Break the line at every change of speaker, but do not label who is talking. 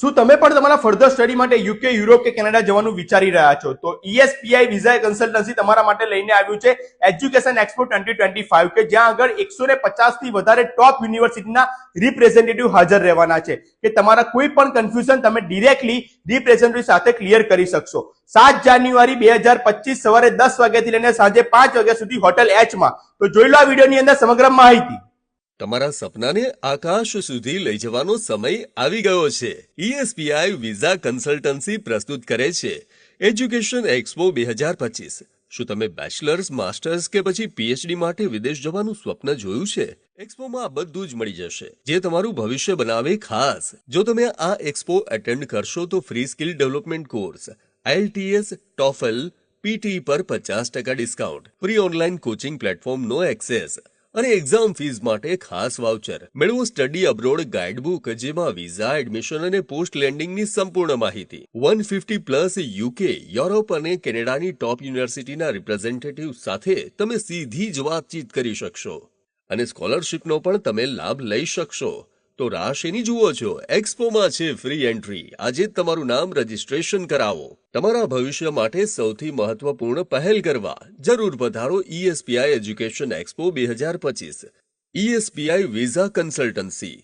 શું તમે પણ તમારા ફર્ધર સ્ટડી માટે યુકે, યુરોપ કે કેનેડા જવાનું વિચારી રહ્યા છો? તો ESPI વિઝા કન્સલ્ટન્સી તમારા માટે લઈને આવ્યું છે એજ્યુકેશન એક્સપો 2025 કે જ્યાં આગળ 150 થી વધારે ટોપ યુનિવર્સિટીના રિપ્રેઝેન્ટેટિવ હાજર રહેવાના છે કે તમારા કોઈ પણ કન્ફ્યુઝન તમે ડિરેક્ટલી રિપ્રેઝેન્ટેટિવ સાથે ક્લિયર કરી શકશો. 7 જાન્યુઆરી 2025 સવારે 10 વાગ્યાથી લઈને સાંજે 5 વાગ્યા સુધી હોટેલ એચમાં. તો જોઈ લો આ વિડીયોની અંદર સમગ્ર માહિતી.
તમારા સપનાને આકાશ સુધી લઈ જવાનો સમય આવી ગયો છે. ESPI વિઝા કન્સલ્ટન્સી પ્રસ્તુત કરે છે એજ્યુકેશન એક્સપો 2025. શું તમે બેચલર્સ, માસ્ટર્સ કે પછી PhD માટે વિદેશ જવાનું સ્વપ્ન જોયું છે? એક્સપોમાં આ બધું જ મળી જશે જે તમારું ભવિષ્ય બનાવે ખાસ. જો તમે આ એક્સપો એટેન્ડ કરશો તો free skill development course, IELTS, TOEFL, PT પર 50% ડિસ્કાઉન્ટ, ફ્રી ઓનલાઈન કોચિંગ પ્લેટફોર્મનો એક્સેસ અને એક્ઝામ ફીસ માટે ખાસ વાઉચર. મેળવો સ્ટડી અબ્રોડ ગાઈડબુક જેમાં વિઝા, એડમિશન અને પોસ્ટ લેન્ડિંગની સંપૂર્ણ માહિતી. 150+ UK, યુરોપ અને કેનેડાની ટોપ યુનિવર્સિટીના રિપ્રેઝેન્ટેટિવ સાથે તમે સીધી જ વાતચીત કરી શકશો અને સ્કોલરશિપનો પણ તમે લાભ લઈ શકશો. તો રાહ શેની જુઓ છો? એક્સપોમાં છે ફ્રી એન્ટ્રી. આજે જ તમારું નામ રજીસ્ટ્રેશન કરાવો. તમારા ભવિષ્ય માટે સૌથી મહત્વપૂર્ણ પહેલ કરવા જરૂર પધારો ESPI education expo 2025. ESPI visa consultancy.